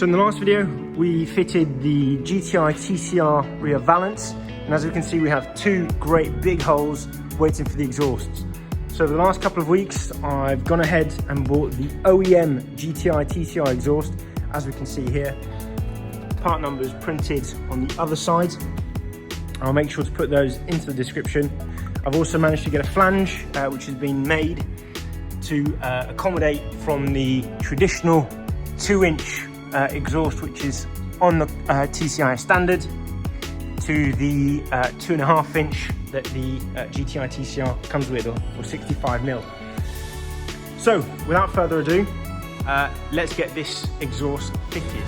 So in the last video, we fitted the GTI TCR rear valance, and as we can see, we have two great big holes waiting for the exhausts. So the last couple of weeks, I've gone ahead and bought the OEM GTI TCR exhaust, as we can see here. Part numbers printed on the other side. I'll make sure to put those into the description. I've also managed to get a flange, which has been made to accommodate from the traditional 2-inch exhaust, which is on the TCI standard, to the 2.5-inch that the GTI TCR comes with, or 65mm. So without further ado, let's get this exhaust fitted.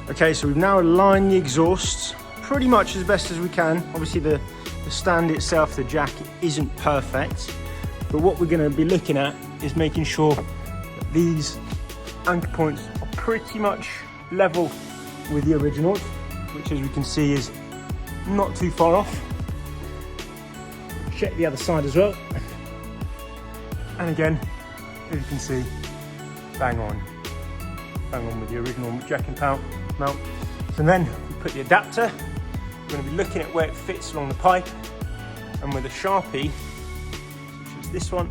Okay, so we've now aligned the exhausts pretty much as best as we can. Obviously the stand itself, the jack, isn't perfect, but what we're going to be looking at is making sure that these anchor points are pretty much level with the originals, which as we can see is not too far off. Check the other side as well, and again, as you can see, bang on with the original jack and mount. So then we put the adapter. We're going to be looking at where it fits along the pipe, and with a Sharpie, which is this one,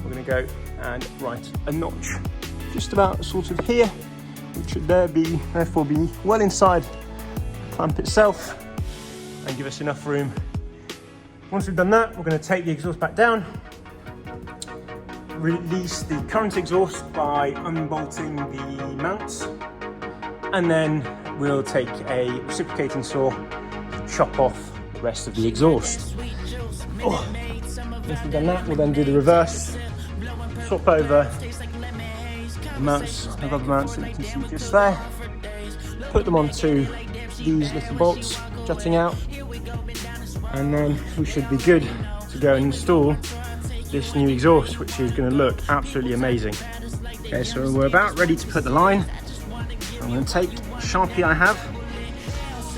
we're going to go and write a notch just about sort of here, which should therefore be well inside the clamp itself and give us enough room. Once we've done that, we're going to take the exhaust back down, release the current exhaust by unbolting the mounts, and then we'll take a reciprocating saw to chop off the rest of the exhaust. Once we've done that, we'll then do the reverse, swap over the mounts, the rubber mounts that you can see just there, put them onto these little bolts jutting out, and then we should be good to go and install this new exhaust, which is going to look absolutely amazing. Okay, so we're about ready to put the line. I'm going to take a Sharpie I have,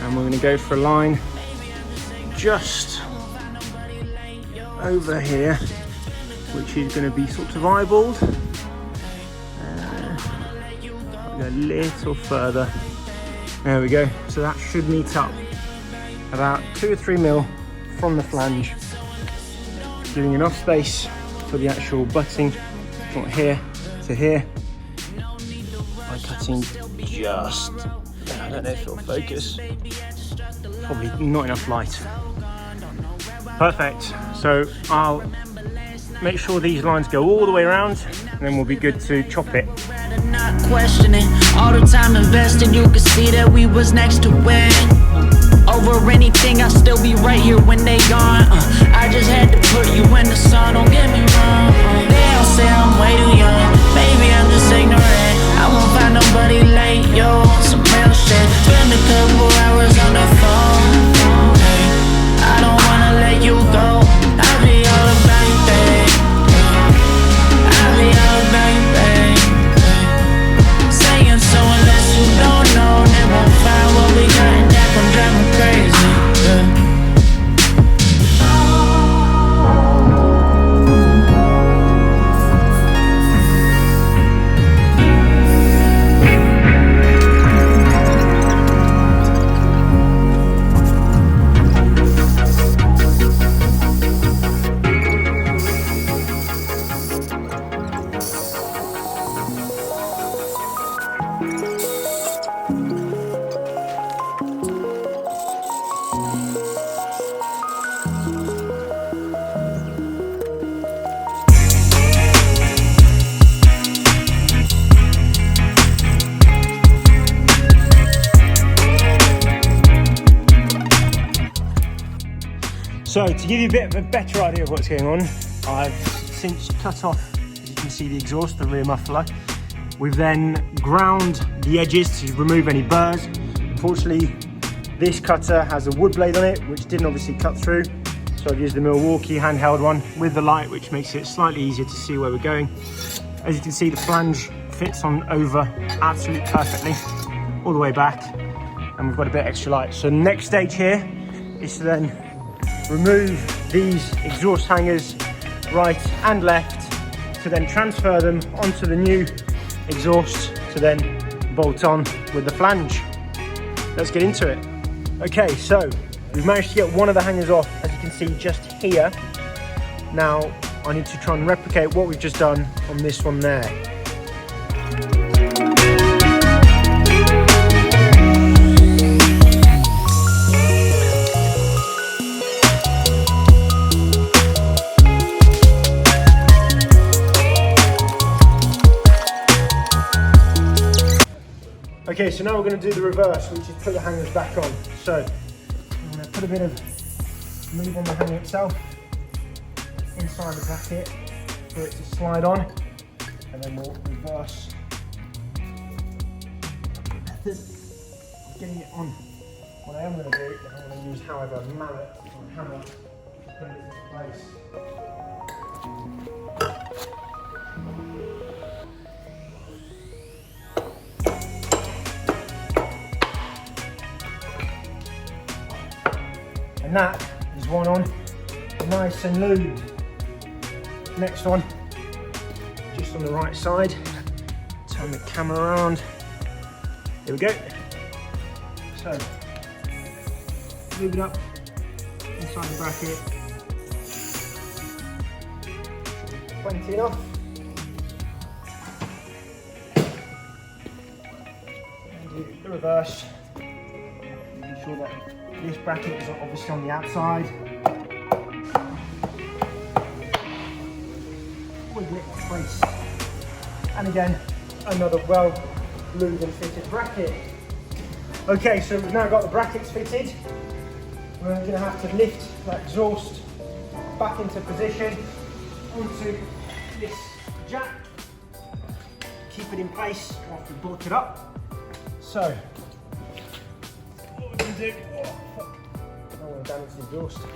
and we're going to go for a line just over here, which is going to be sort of eyeballed. Go a little further. There we go. So that should meet up about 2 or 3 mil from the flange, giving enough space for the actual butting from here to here by cutting just, I don't know if it'll focus, probably not enough light. Perfect. So I'll make sure these lines go all the way around, and then we'll be good to chop it. Not questioning all the time invested, you could see that we was next to win. Over anything, I'll still be right here when they gone. I just had to put you in the sun, don't get me wrong. They all say I'm way too young, maybe I'm just ignorant. I won't find nobody like you on some real shit. Spend a couple hours on the phone. Hey, I don't wanna let you go. I'll be all about you, babe. I'll be all about you, babe. Saying so unless you don't know, they won't find what we got, and that gon' drive me crazy. Yeah. So to give you a bit of a better idea of what's going on, I've since cut off, as you can see, the exhaust, the rear muffler. We've then ground the edges to remove any burrs. Unfortunately, this cutter has a wood blade on it, which didn't obviously cut through. So I've used the Milwaukee handheld one with the light, which makes it slightly easier to see where we're going. As you can see, the flange fits on over absolutely perfectly, all the way back. And we've got a bit extra light. So the next stage here is to then remove these exhaust hangers right and left, to then transfer them onto the new exhaust to then bolt on with the flange. Let's get into it. Okay, so we've managed to get one of the hangers off, as you can see just here. Now I need to try and replicate what we've just done on this one there. Okay, so now we're going to do the reverse, which is put the hangers back on. So I'm going to put a bit of move on the hanger itself, inside the bracket for it to slide on, and then we'll reverse the method of getting it on. What I am going to do is I'm going to use, however, a mallet or a hammer to put it into place. And that is one on, nice and lubed. Next one, just on the right side. Turn the camera around. Here we go. So, lube it up inside the bracket. Plenty enough. And do the reverse. Making sure that this bracket is obviously on the outside. Wiggle it in place. And again, another well lubed and fitted bracket. Okay, so we've now got the brackets fitted. We're going to have to lift that exhaust back into position onto this jack. Keep it in place after we bolt it up. So, what we're going to do, oh fuck, I don't want to damage the exhaust.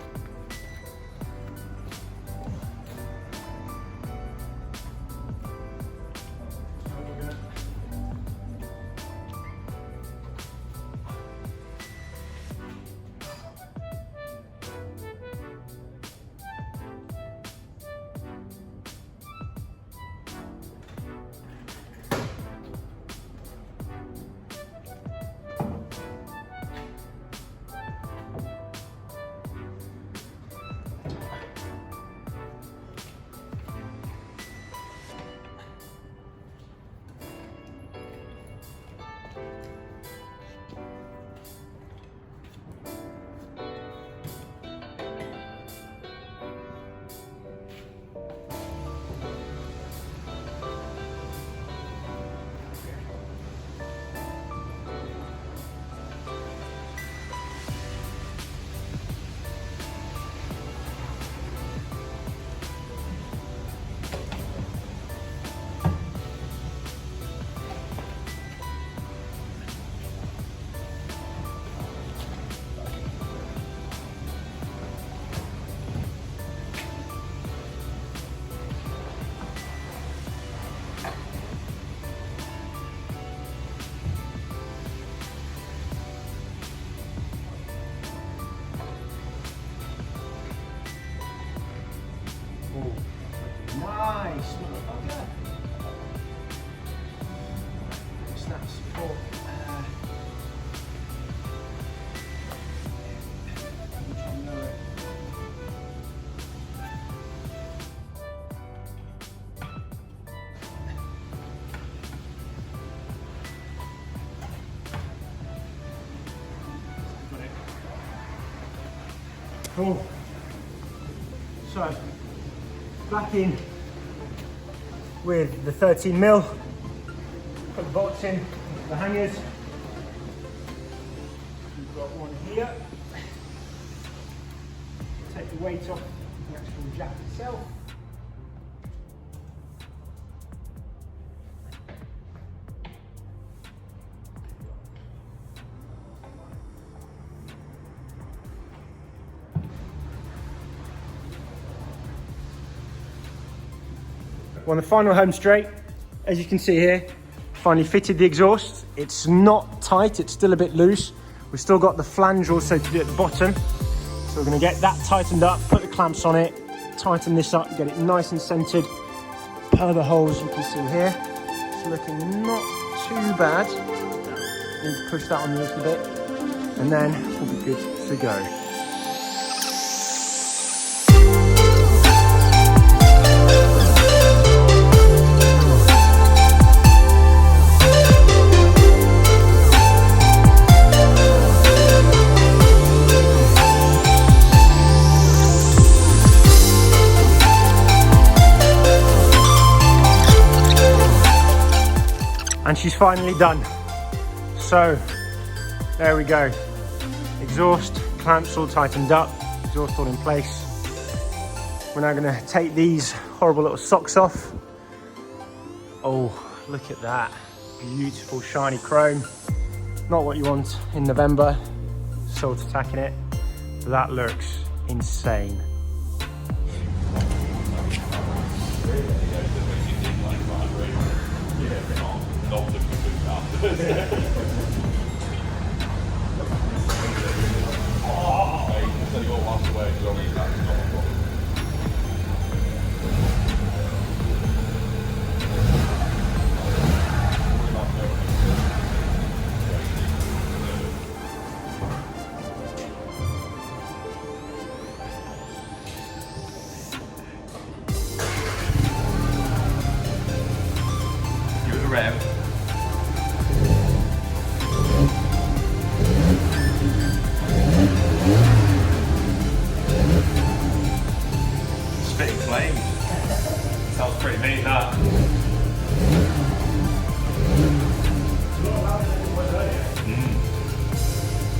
Nice, motherfucker. Snap support. Cool. So, back in with the 13mm, put the bolts in, the hangers. We've got one here. Take the weight off the actual jack itself. On the final home straight, as you can see here, finally fitted the exhaust. It's not tight, it's still a bit loose. We've still got the flange also to do at the bottom. So we're gonna get that tightened up, put the clamps on it, tighten this up, get it nice and centered per the holes you can see here. It's looking not too bad. Need to push that on a little bit, and then we'll be good to go. And she's finally done. So there we go. Exhaust, clamps all tightened up, exhaust all in place. We're now gonna take these horrible little socks off. Oh, look at that. Beautiful shiny chrome. Not what you want in November. Salt attacking it. But that looks insane. Give it a rev. Spitting flames. Sounds pretty mean, that.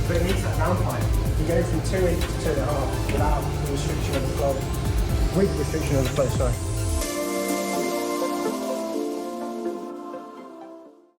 But it needs that downtime. You go from 2 inches to 2.5 without the restriction of the flow. With restriction of the flow, sorry.